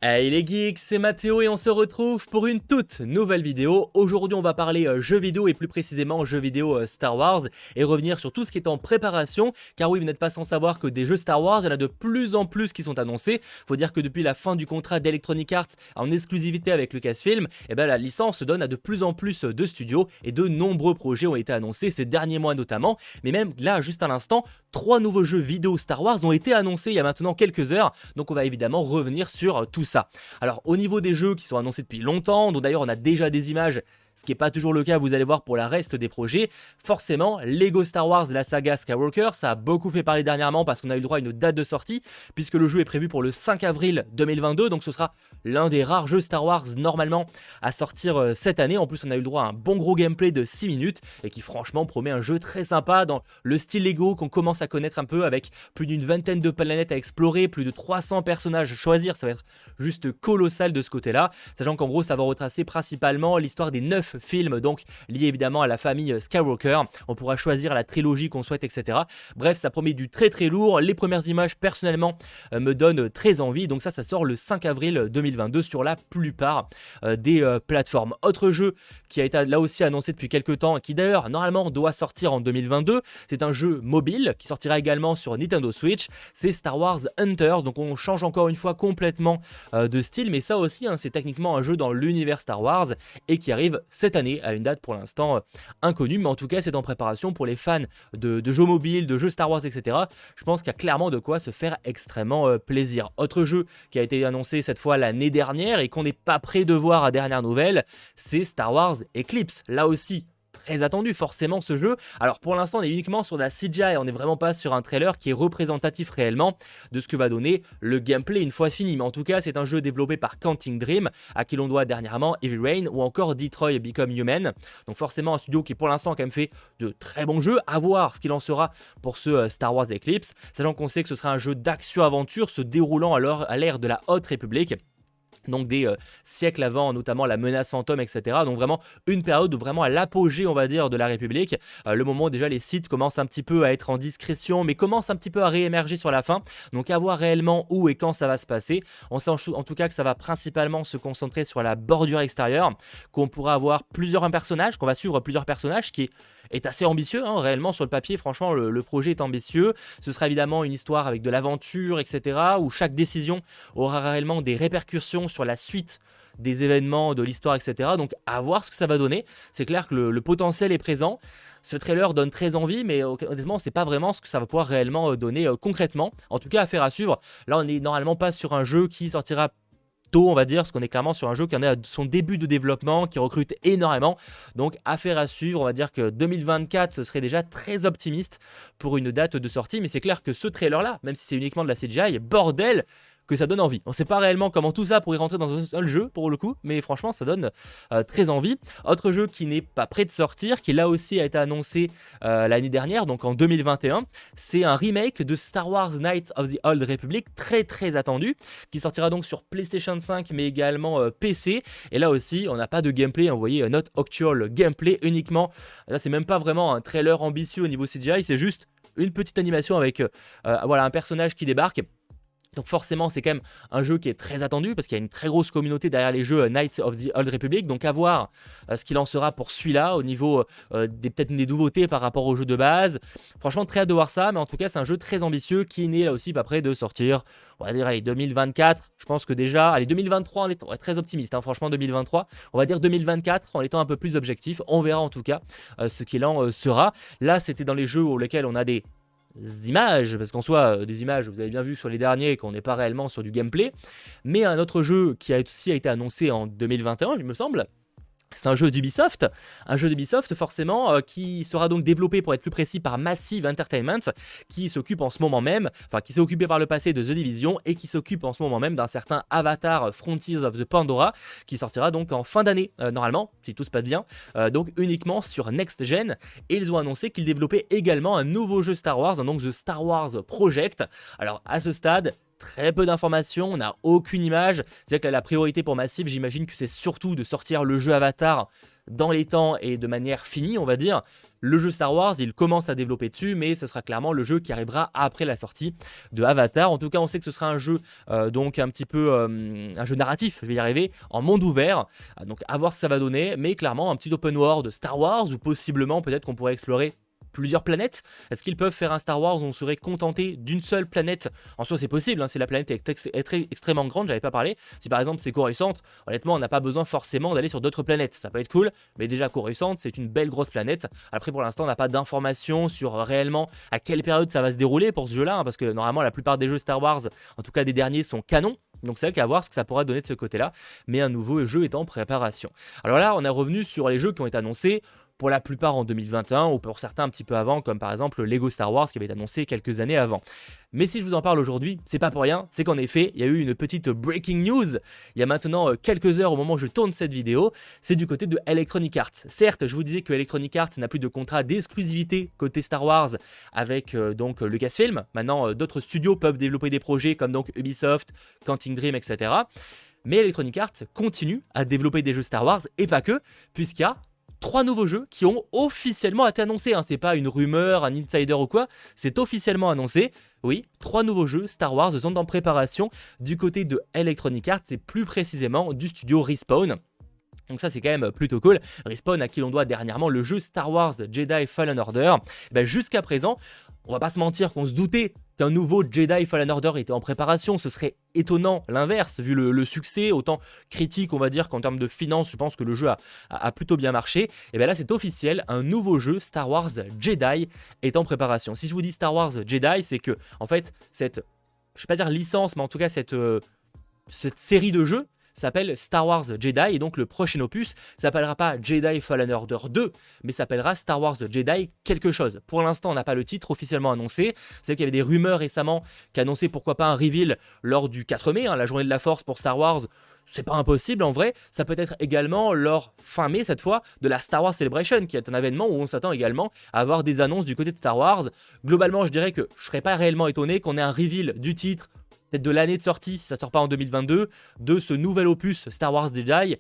Hey les geeks, c'est Mathéo et on se retrouve pour une toute nouvelle vidéo. Aujourd'hui on va parler jeux vidéo et plus précisément jeux vidéo Star Wars et revenir sur tout ce qui est en préparation, car oui, vous n'êtes pas sans savoir que des jeux Star Wars, il y en a de plus en plus qui sont annoncés. Faut dire que depuis la fin du contrat d'Electronic Arts en exclusivité avec Lucasfilm, la licence se donne à de plus en plus de studios et de nombreux projets ont été annoncés ces derniers mois notamment, mais même là juste à l'instant, 3 nouveaux jeux vidéo Star Wars ont été annoncés il y a maintenant quelques heures, donc on va évidemment revenir sur tout ça. Alors au niveau des jeux qui sont annoncés depuis longtemps, dont d'ailleurs on a déjà des images, ce qui n'est pas toujours le cas, vous allez voir pour la reste des projets, forcément, Lego Star Wars, la saga Skywalker, ça a beaucoup fait parler dernièrement parce qu'on a eu le droit à une date de sortie, puisque le jeu est prévu pour le 5 avril 2022, donc ce sera l'un des rares jeux Star Wars normalement à sortir cette année. En plus, on a eu le droit à un bon gros gameplay de 6 minutes, et qui franchement promet un jeu très sympa dans le style Lego qu'on commence à connaître un peu, avec plus d'une vingtaine de planètes à explorer, plus de 300 personnages à choisir, ça va être juste colossal de ce côté-là, sachant qu'en gros ça va retracer principalement l'histoire des 9 films, donc liés évidemment à la famille Skywalker. On pourra choisir la trilogie qu'on souhaite, etc. Bref, ça promet du très très lourd. Les premières images personnellement me donnent très envie, donc ça sort le 5 avril 2022 sur la plupart des plateformes. Autre jeu qui a été là aussi annoncé depuis quelques temps, qui d'ailleurs normalement doit sortir en 2022, c'est un jeu mobile qui sortira également sur Nintendo Switch, c'est Star Wars Hunters. Donc on change encore une fois complètement de style, mais ça aussi c'est techniquement un jeu dans l'univers Star Wars et qui arrive cette année à une date pour l'instant inconnue, mais en tout cas c'est en préparation pour les fans de jeux mobiles, de jeux Star Wars, etc. Je pense qu'il y a clairement de quoi se faire extrêmement plaisir. Autre jeu qui a été annoncé cette fois l'année dernière et qu'on n'est pas prêt de voir à dernière nouvelle, c'est Star Wars Eclipse. Là aussi, très attendu forcément ce jeu. Alors pour l'instant on est uniquement sur de la CGI, on n'est vraiment pas sur un trailer qui est représentatif réellement de ce que va donner le gameplay une fois fini, mais en tout cas c'est un jeu développé par Quantic Dream, à qui l'on doit dernièrement Heavy Rain ou encore Detroit Become Human, donc forcément un studio qui pour l'instant a quand même fait de très bons jeux. À voir ce qu'il en sera pour ce Star Wars Eclipse, sachant qu'on sait que ce sera un jeu d'action-aventure se déroulant à l'ère de la Haute République, donc des siècles avant notamment la menace fantôme, etc. Donc vraiment une période vraiment à l'apogée, on va dire, de la République, le moment où déjà les sites commencent un petit peu à être en discrétion, mais commencent un petit peu à réémerger sur la fin, donc à voir réellement où et quand ça va se passer. On sait en tout cas que ça va principalement se concentrer sur la bordure extérieure, qu'on pourra avoir plusieurs personnages, qu'on va suivre plusieurs personnages, qui est assez ambitieux, réellement sur le papier, franchement le projet est ambitieux. Ce sera évidemment une histoire avec de l'aventure, etc., où chaque décision aura réellement des répercussions sur la suite des événements, de l'histoire, etc. Donc à voir ce que ça va donner. C'est clair que le potentiel est présent. Ce trailer donne très envie, mais honnêtement, on ne sait pas vraiment ce que ça va pouvoir réellement donner concrètement. En tout cas, affaire à suivre. Là, on n'est normalement pas sur un jeu qui sortira tôt, on va dire, parce qu'on est clairement sur un jeu qui en est à son début de développement, qui recrute énormément. Donc affaire à suivre, on va dire que 2024 ce serait déjà très optimiste pour une date de sortie, mais c'est clair que ce trailer là, même si c'est uniquement de la CGI, bordel que ça donne envie. On ne sait pas réellement comment tout ça pourrait rentrer dans un seul jeu pour le coup, mais franchement ça donne très envie. Autre jeu qui n'est pas prêt de sortir, qui là aussi a été annoncé l'année dernière, donc en 2021, c'est un remake de Star Wars Knights of the Old Republic, très très attendu, qui sortira donc sur PlayStation 5 mais également PC. Et là aussi on n'a pas de gameplay, vous voyez, not actual gameplay uniquement. Là c'est même pas vraiment un trailer ambitieux au niveau CGI, c'est juste une petite animation avec voilà, un personnage qui débarque. Donc forcément c'est quand même un jeu qui est très attendu parce qu'il y a une très grosse communauté derrière les jeux Knights of the Old Republic, donc à voir ce qu'il en sera pour celui-là au niveau peut-être des nouveautés par rapport au jeu de base. Franchement très hâte de voir ça, mais en tout cas c'est un jeu très ambitieux qui n'est là aussi pas prêt de sortir, on va dire allez 2024, je pense que déjà, allez 2023 on est très optimiste, franchement 2023, on va dire 2024 en étant un peu plus objectif, on verra en tout cas ce qu'il en sera. Là c'était dans les jeux pour lesquels on a des images, parce qu'en soi des images vous avez bien vu sur les derniers qu'on n'est pas réellement sur du gameplay, mais un autre jeu qui a aussi été annoncé en 2021 il me semble, c'est un jeu d'Ubisoft forcément, qui sera donc développé pour être plus précis par Massive Entertainment, qui s'occupe en ce moment même, enfin qui s'est occupé par le passé de The Division et qui s'occupe en ce moment même d'un certain Avatar Frontiers of the Pandora, qui sortira donc en fin d'année normalement, si tout se passe bien, donc uniquement sur Next Gen. Et ils ont annoncé qu'ils développaient également un nouveau jeu Star Wars, donc The Star Wars Project. Alors à ce stade, très peu d'informations, on n'a aucune image. C'est-à-dire que la priorité pour Massive, j'imagine que c'est surtout de sortir le jeu Avatar dans les temps et de manière finie, on va dire. le jeu Star Wars, il commence à développer dessus, mais ce sera clairement le jeu qui arrivera après la sortie de Avatar. En tout cas, on sait que ce sera un jeu donc un petit peu un jeu narratif, je vais y arriver, en monde ouvert. Donc à voir ce que ça va donner, mais clairement un petit open world Star Wars, ou possiblement peut-être qu'on pourrait explorer plusieurs planètes. Est-ce qu'ils peuvent faire un Star Wars où on serait contenté d'une seule planète? En soi, c'est possible, hein, si la planète est extrêmement grande, j'avais pas parlé. Si par exemple c'est Coruscant, honnêtement, on n'a pas besoin forcément d'aller sur d'autres planètes. Ça peut être cool, mais déjà Coruscant, c'est une belle grosse planète. Après, pour l'instant, on n'a pas d'informations sur réellement à quelle période ça va se dérouler pour ce jeu-là, hein, parce que normalement, la plupart des jeux Star Wars, en tout cas des derniers, sont canons. Donc c'est vrai qu'à voir ce que ça pourra donner de ce côté-là, mais un nouveau jeu est en préparation. Alors là, on est revenu sur les jeux qui ont été annoncés, pour la plupart en 2021 ou pour certains un petit peu avant, comme par exemple Lego Star Wars qui avait été annoncé quelques années avant. Mais si je vous en parle aujourd'hui, c'est pas pour rien, c'est qu'en effet, il y a eu une petite breaking news il y a maintenant quelques heures au moment où je tourne cette vidéo, c'est du côté de Electronic Arts. Certes, je vous disais que Electronic Arts n'a plus de contrat d'exclusivité côté Star Wars avec donc Lucasfilm. Maintenant, d'autres studios peuvent développer des projets comme donc Ubisoft, Quantic Dream, etc. Mais Electronic Arts continue à développer des jeux Star Wars, et pas que, puisqu'il y a 3 nouveaux jeux qui ont officiellement été annoncés, hein. C'est pas une rumeur, un insider ou quoi, c'est officiellement annoncé. Oui, 3 nouveaux jeux Star Wars sont en préparation du côté de Electronic Arts, et plus précisément du studio Respawn. Donc ça, c'est quand même plutôt cool. Respawn, à qui l'on doit dernièrement le jeu Star Wars Jedi Fallen Order. Jusqu'à présent, on va pas se mentir qu'on se doutait qu'un nouveau Jedi Fallen Order était en préparation. Ce serait étonnant l'inverse, vu le succès, autant critique on va dire qu'en termes de finances, je pense que le jeu a plutôt bien marché. Et bien là, c'est officiel, un nouveau jeu Star Wars Jedi est en préparation. Si je vous dis Star Wars Jedi, c'est que en fait, cette, je vais pas dire licence, mais en tout cas cette série de jeux s'appelle Star Wars Jedi, et donc le prochain opus s'appellera pas Jedi Fallen Order 2, mais s'appellera Star Wars Jedi quelque chose. Pour l'instant, on n'a pas le titre officiellement annoncé. C'est qu'il y avait des rumeurs récemment qui annonçaient pourquoi pas un reveal lors du 4 mai, hein, la journée de la Force pour Star Wars. C'est pas impossible en vrai, ça peut être également lors fin mai cette fois de la Star Wars Celebration, qui est un événement où on s'attend également à avoir des annonces du côté de Star Wars. Globalement, je dirais que je serais pas réellement étonné qu'on ait un reveal du titre, peut-être de l'année de sortie, si ça sort pas en 2022, de ce nouvel opus Star Wars Jedi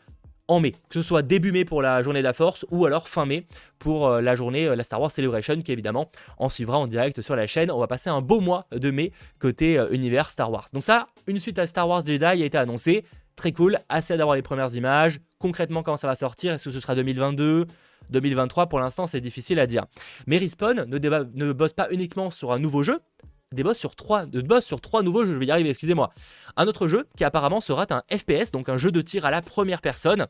en mai. Que ce soit début mai pour la journée de la Force, ou alors fin mai pour la journée, la Star Wars Celebration, qui évidemment en suivra en direct sur la chaîne. On va passer un beau mois de mai côté univers Star Wars. Donc ça, une suite à Star Wars Jedi a été annoncée. Très cool, assez d'avoir les premières images. Concrètement, quand ça va sortir, est-ce que ce sera 2022 2023, pour l'instant c'est difficile à dire. Mais Respawn ne bosse pas uniquement sur un nouveau jeu, bosse sur trois nouveaux jeux, je vais y arriver, excusez-moi. Un autre jeu qui apparemment sera un FPS, donc un jeu de tir à la première personne.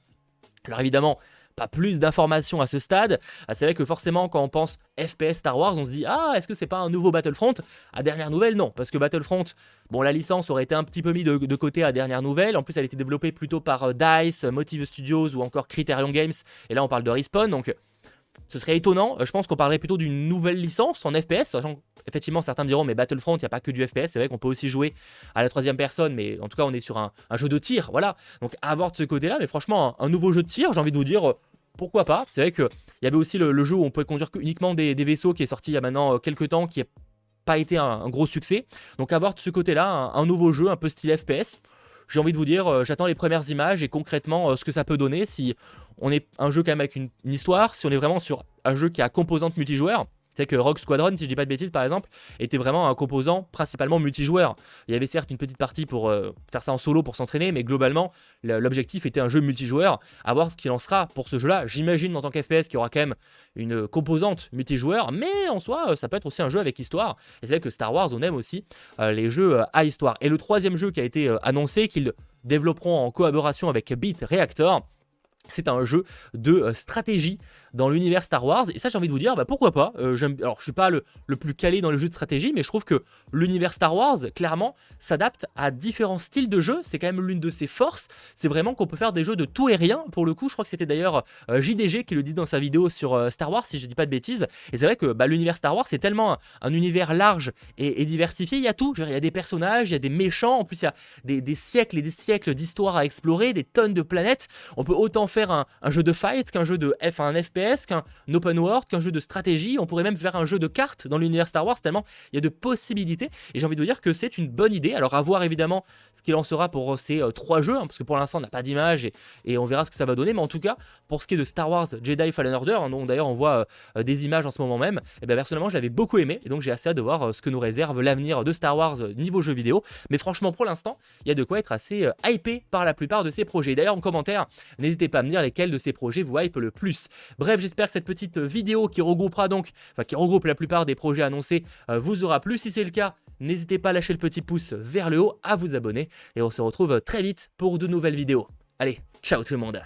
Alors évidemment, pas plus d'informations à ce stade. C'est vrai que forcément, quand on pense FPS Star Wars, on se dit « Ah, est-ce que c'est pas un nouveau Battlefront ?» À dernière nouvelle, non, parce que Battlefront, bon, la licence aurait été un petit peu mise de côté à dernière nouvelle. En plus, elle a été développée plutôt par DICE, Motive Studios ou encore Criterion Games. Et là, on parle de Respawn, donc ce serait étonnant. Je pense qu'on parlerait plutôt d'une nouvelle licence en FPS, sachant qu'effectivement certains me diront mais Battlefront, il n'y a pas que du FPS, c'est vrai qu'on peut aussi jouer à la troisième personne, mais en tout cas on est sur un jeu de tir, voilà. Donc à voir de ce côté là, mais franchement un nouveau jeu de tir, j'ai envie de vous dire pourquoi pas. C'est vrai qu'il y avait aussi le jeu où on pouvait conduire uniquement des vaisseaux qui est sorti il y a maintenant quelques temps, qui n'a pas été un gros succès. Donc à voir de ce côté là, un nouveau jeu un peu style FPS. J'ai envie de vous dire, j'attends les premières images et concrètement ce que ça peut donner, si on est un jeu quand même avec une histoire, si on est vraiment sur un jeu qui a composante multijoueur. C'est que Rogue Squadron, si je dis pas de bêtises par exemple, était vraiment un composant principalement multijoueur. Il y avait certes une petite partie pour faire ça en solo pour s'entraîner, mais globalement l'objectif était un jeu multijoueur. À voir ce qu'il en sera pour ce jeu-là. J'imagine en tant qu'FPS qu'il y aura quand même une composante multijoueur, mais en soi ça peut être aussi un jeu avec histoire. Et c'est vrai que Star Wars, on aime aussi les jeux à histoire. Et le troisième jeu qui a été annoncé, qu'ils développeront en collaboration avec Beat Reactor, c'est un jeu de stratégie dans l'univers Star Wars. Et ça, j'ai envie de vous dire, pourquoi pas. Alors, je suis pas le plus calé dans le jeu de stratégie, mais je trouve que l'univers Star Wars, clairement, s'adapte à différents styles de jeu. C'est quand même l'une de ses forces. C'est vraiment qu'on peut faire des jeux de tout et rien. Pour le coup, je crois que c'était d'ailleurs JDG qui le dit dans sa vidéo sur Star Wars, si je dis pas de bêtises. Et c'est vrai que l'univers Star Wars, c'est tellement un univers large et diversifié. Il y a tout. Il y a des personnages, il y a des méchants. En plus, il y a des siècles et des siècles d'histoire à explorer, des tonnes de planètes. On peut autant faire un jeu de fight qu'un jeu de un FPS FPS qu'un open world, qu'un jeu de stratégie. On pourrait même faire un jeu de cartes dans l'univers Star Wars, tellement il y a de possibilités. Et j'ai envie de vous dire que c'est une bonne idée. Alors à voir évidemment ce qu'il en sera pour ces 3 jeux, hein, parce que pour l'instant on n'a pas d'image et on verra ce que ça va donner. Mais en tout cas, pour ce qui est de Star Wars Jedi Fallen Order, hein, dont d'ailleurs on voit des images en ce moment même, et bien personnellement je l'avais beaucoup aimé. Et donc j'ai assez hâte de voir ce que nous réserve l'avenir de Star Wars niveau jeu vidéo. Mais franchement pour l'instant, il y a de quoi être assez hypé par la plupart de ces projets. D'ailleurs en commentaire, n'hésitez pas à me dire lesquels de ces projets vous hype le plus. Bref, j'espère que cette petite vidéo qui regroupera donc, qui regroupe la plupart des projets annoncés vous aura plu. Si c'est le cas, n'hésitez pas à lâcher le petit pouce vers le haut, à vous abonner et on se retrouve très vite pour de nouvelles vidéos. Allez, ciao tout le monde!